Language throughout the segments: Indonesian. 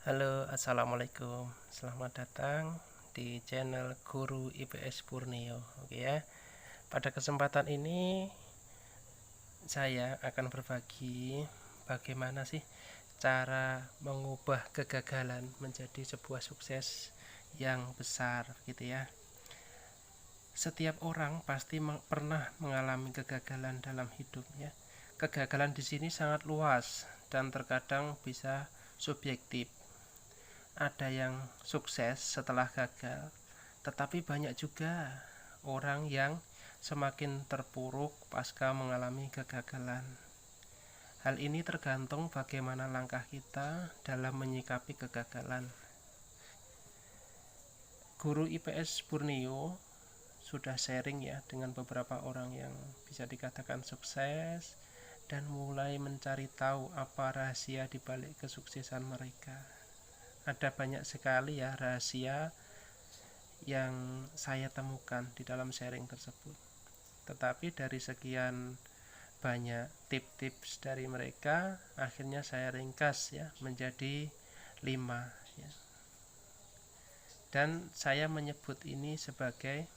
Halo, assalamualaikum. Selamat datang di channel Guru IPS Purnio. Oke ya. Pada kesempatan ini saya akan berbagi bagaimana sih cara mengubah kegagalan menjadi sebuah sukses yang besar, gitu ya. Setiap orang pasti pernah mengalami kegagalan dalam hidupnya. Kegagalan di sini sangat luas dan terkadang bisa subjektif. Ada yang sukses setelah gagal, tetapi banyak juga orang yang semakin terpuruk pasca mengalami kegagalan. Hal ini tergantung bagaimana langkah kita dalam menyikapi kegagalan. Guru IPS Purnio sudah sharing ya dengan beberapa orang yang bisa dikatakan sukses dan mulai mencari tahu apa rahasia di balik kesuksesan mereka. Ada banyak sekali ya rahasia yang saya temukan di dalam sharing tersebut. Tetapi dari sekian banyak tips-tips dari mereka, akhirnya saya ringkas ya menjadi 5 ya. Dan saya menyebut ini sebagai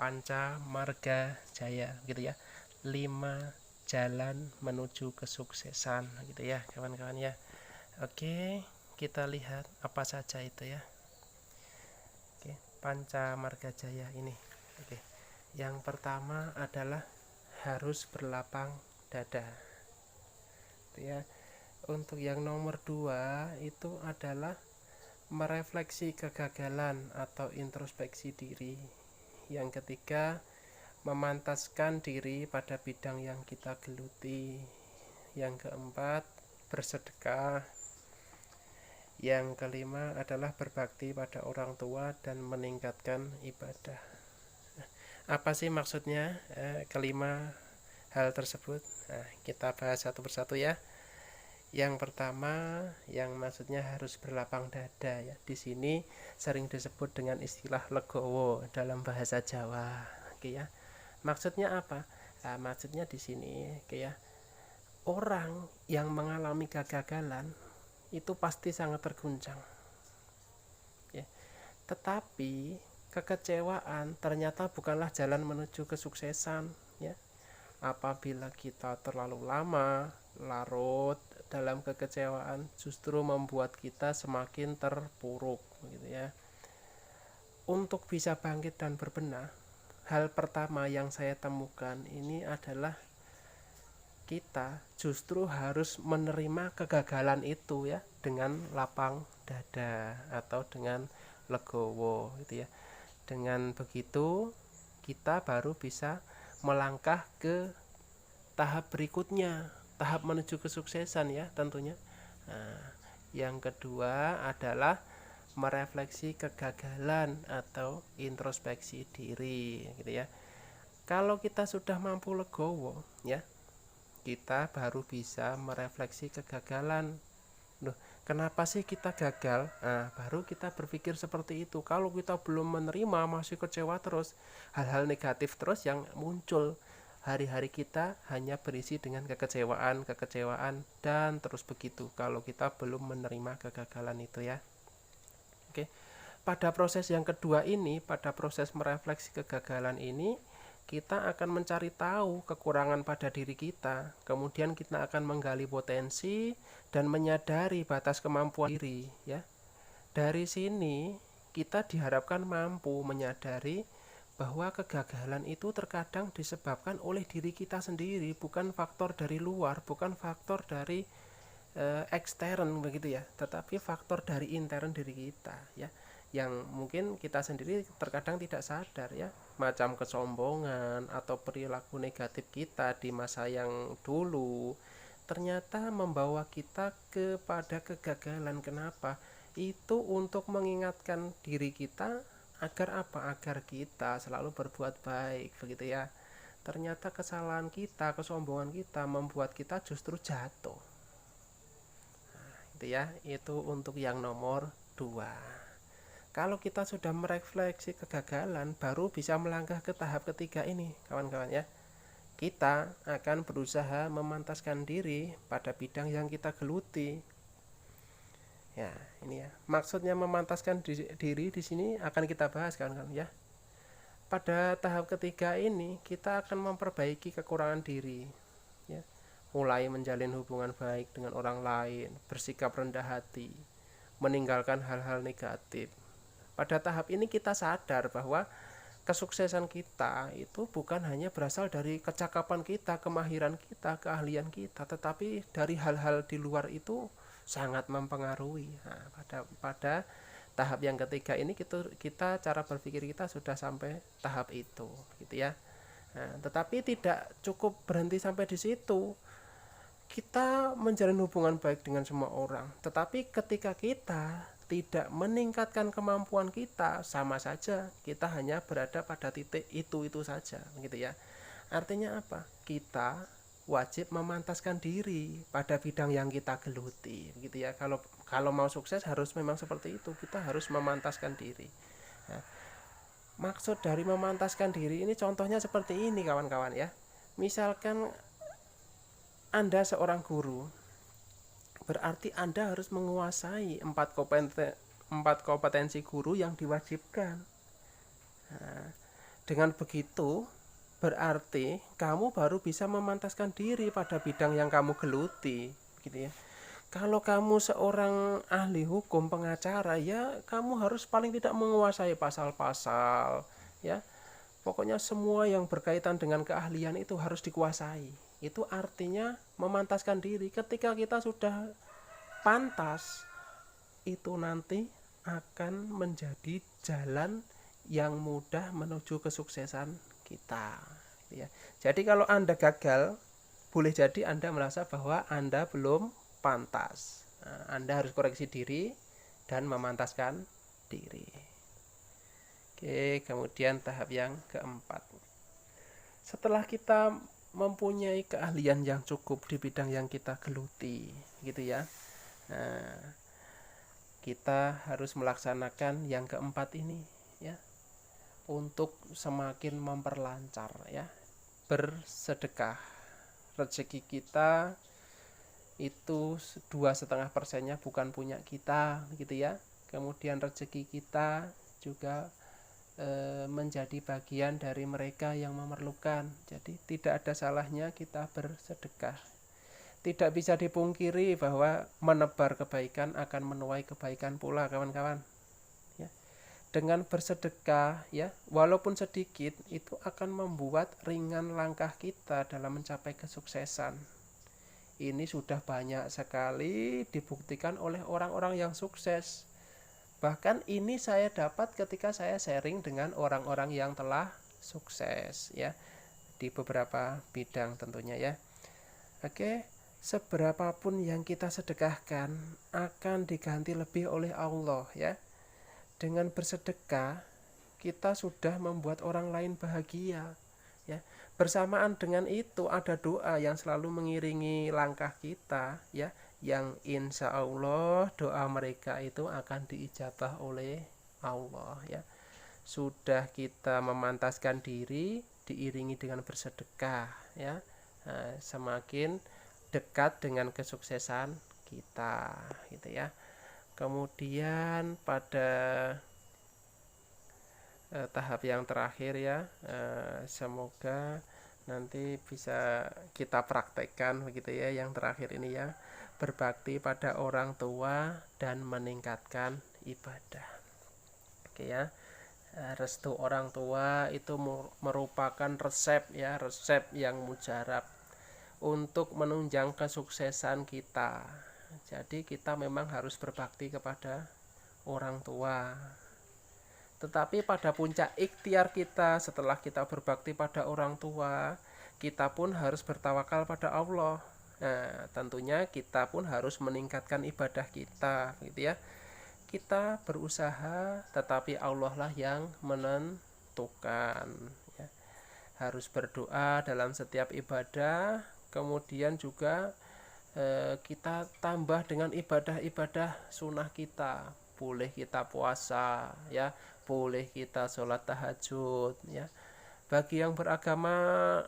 Panca Marga Jaya gitu ya. 5 jalan menuju kesuksesan gitu ya, kawan-kawan ya. Oke, kita lihat apa saja itu ya. Oke, Panca Marga Jaya ini. Oke. Yang pertama adalah harus berlapang dada. Itu ya. Untuk yang nomor 2 itu adalah merefleksi kegagalan atau introspeksi diri. Yang ketiga, memantaskan diri pada bidang yang kita geluti. Yang keempat, bersedekah. Yang kelima adalah berbakti pada orang tua dan meningkatkan ibadah. Apa sih maksudnya kelima hal tersebut? Nah, kita bahas satu persatu ya. Yang pertama, yang maksudnya harus berlapang dada ya. Di sini sering disebut dengan istilah legowo dalam bahasa Jawa. Oke ya. Maksudnya apa? Nah, maksudnya di sini, oke ya. Orang yang mengalami kegagalan itu pasti sangat terguncang. Ya. Tetapi kekecewaan ternyata bukanlah jalan menuju kesuksesan ya. Apabila kita terlalu lama larut dalam kekecewaan, justru membuat kita semakin terpuruk gitu ya. Untuk bisa bangkit dan berbenah, hal pertama yang saya temukan ini adalah kita justru harus menerima kegagalan itu ya dengan lapang dada atau dengan legowo gitu ya. Dengan begitu kita baru bisa melangkah ke tahap berikutnya, tahap menuju kesuksesan ya tentunya. Nah, yang kedua adalah merefleksi kegagalan atau introspeksi diri gitu ya. Kalau kita sudah mampu legowo ya, kita baru bisa merefleksi kegagalan. Loh, kenapa sih kita gagal? Nah, baru kita berpikir seperti itu. Kalau kita belum menerima, masih kecewa terus, hal-hal negatif terus yang muncul. Hari-hari kita hanya berisi dengan kekecewaan, dan terus begitu. Kalau kita belum menerima kegagalan itu ya. Oke. Pada proses yang kedua ini, pada proses merefleksi kegagalan ini, kita akan mencari tahu kekurangan pada diri kita. Kemudian kita akan menggali potensi dan menyadari batas kemampuan diri ya. Dari sini kita diharapkan mampu menyadari bahwa kegagalan itu terkadang disebabkan oleh diri kita sendiri, bukan faktor dari luar, bukan faktor dari ekstern begitu ya, tetapi faktor dari intern diri kita ya, yang mungkin kita sendiri terkadang tidak sadar ya, macam kesombongan atau perilaku negatif kita di masa yang dulu ternyata membawa kita kepada kegagalan. Kenapa? Itu untuk mengingatkan diri kita agar apa? Agar kita selalu berbuat baik begitu ya. Ternyata kesalahan kita, kesombongan kita membuat kita justru jatuh. Nah, itu ya, itu untuk yang nomor 2. Kalau kita sudah merefleksi kegagalan, baru bisa melangkah ke tahap ketiga ini, kawan-kawan ya. Kita akan berusaha memantaskan diri pada bidang yang kita geluti. Ya, ini ya. Maksudnya memantaskan diri di sini akan kita bahas kawan-kawan ya. Pada tahap ketiga ini kita akan memperbaiki kekurangan diri ya. Mulai menjalin hubungan baik dengan orang lain, bersikap rendah hati, meninggalkan hal-hal negatif. Pada tahap ini kita sadar bahwa kesuksesan kita itu bukan hanya berasal dari kecakapan kita, kemahiran kita, keahlian kita, tetapi dari hal-hal di luar itu sangat mempengaruhi. Nah, pada tahap yang ketiga ini kita cara berpikir kita sudah sampai tahap itu, gitu ya. Nah, tetapi tidak cukup berhenti sampai di situ. Kita menjalin hubungan baik dengan semua orang, tetapi ketika kita tidak meningkatkan kemampuan kita, sama saja kita hanya berada pada titik itu saja, gitu ya. Artinya apa? Kita wajib memantaskan diri pada bidang yang kita geluti, gitu ya. Kalau mau sukses harus memang seperti itu, kita harus memantaskan diri. Nah, maksud dari memantaskan diri ini contohnya seperti ini kawan-kawan ya. Misalkan Anda seorang guru, berarti Anda harus menguasai 4 kompetensi guru yang diwajibkan. Nah, dengan begitu berarti kamu baru bisa memantaskan diri pada bidang yang kamu geluti, gitu ya. Kalau kamu seorang ahli hukum, pengacara, ya kamu harus paling tidak menguasai pasal-pasal, ya. Pokoknya semua yang berkaitan dengan keahlian itu harus dikuasai. Itu artinya memantaskan diri. Ketika kita sudah pantas, itu nanti akan menjadi jalan yang mudah menuju kesuksesan kita, ya. Jadi kalau Anda gagal, boleh jadi Anda merasa bahwa Anda belum pantas. Nah, Anda harus koreksi diri dan memantaskan diri. Oke, kemudian tahap yang keempat. Setelah kita mempunyai keahlian yang cukup di bidang yang kita geluti, gitu ya. Nah, kita harus melaksanakan yang keempat ini, ya. Untuk semakin memperlancar ya, bersedekah. Rezeki kita itu 2,5%-nya bukan punya kita, gitu ya. Kemudian rezeki kita juga menjadi bagian dari mereka yang memerlukan. Jadi tidak ada salahnya kita bersedekah. Tidak bisa dipungkiri bahwa menebar kebaikan akan menuai kebaikan pula kawan-kawan. Dengan bersedekah ya, walaupun sedikit, itu akan membuat ringan langkah kita dalam mencapai kesuksesan. Ini sudah banyak sekali dibuktikan oleh orang-orang yang sukses. Bahkan ini saya dapat ketika saya sharing dengan orang-orang yang telah sukses ya, di beberapa bidang tentunya ya. Oke, seberapapun yang kita sedekahkan akan diganti lebih oleh Allah ya. Dengan bersedekah kita sudah membuat orang lain bahagia ya. Bersamaan dengan itu ada doa yang selalu mengiringi langkah kita ya, yang insya Allah doa mereka itu akan diijabah oleh Allah ya. Sudah kita memantaskan diri diiringi dengan bersedekah ya, nah, semakin dekat dengan kesuksesan kita, gitu ya. Kemudian pada tahap yang terakhir ya, semoga nanti bisa kita praktekkan begitu ya, yang terakhir ini ya, berbakti pada orang tua dan meningkatkan ibadah. Oke ya, restu orang tua itu merupakan resep ya, resep yang mujarab untuk menunjang kesuksesan kita. Jadi kita memang harus berbakti kepada orang tua. Tetapi pada puncak ikhtiar kita setelah kita berbakti pada orang tua, kita pun harus bertawakal pada Allah. Nah, tentunya kita pun harus meningkatkan ibadah kita, gitu ya. Kita berusaha, tetapi Allah lah yang menentukan. Ya. Harus berdoa dalam setiap ibadah, kemudian juga kita tambah dengan ibadah-ibadah sunnah kita. Boleh kita puasa ya, boleh kita sholat tahajud ya. Bagi yang beragama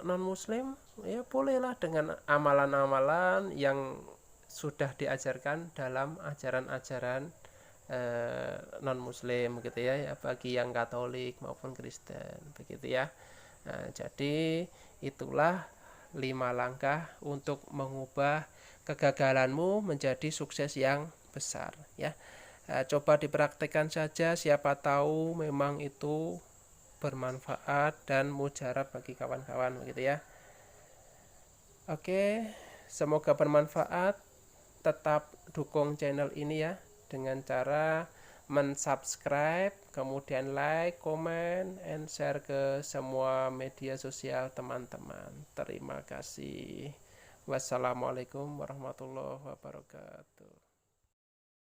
non muslim ya bolehlah dengan amalan-amalan yang sudah diajarkan dalam ajaran-ajaran non muslim gitu ya, ya bagi yang Katolik maupun Kristen begitu ya. Nah, jadi itulah 5 langkah untuk mengubah kegagalanmu menjadi sukses yang besar ya. Coba dipraktekkan saja, siapa tahu memang itu bermanfaat dan mujarab bagi kawan-kawan begitu ya. Oke, semoga bermanfaat. Tetap dukung channel ini ya dengan cara mensubscribe, kemudian like, comment, and share ke semua media sosial teman-teman. Terima kasih. Wassalamualaikum warahmatullahi wabarakatuh.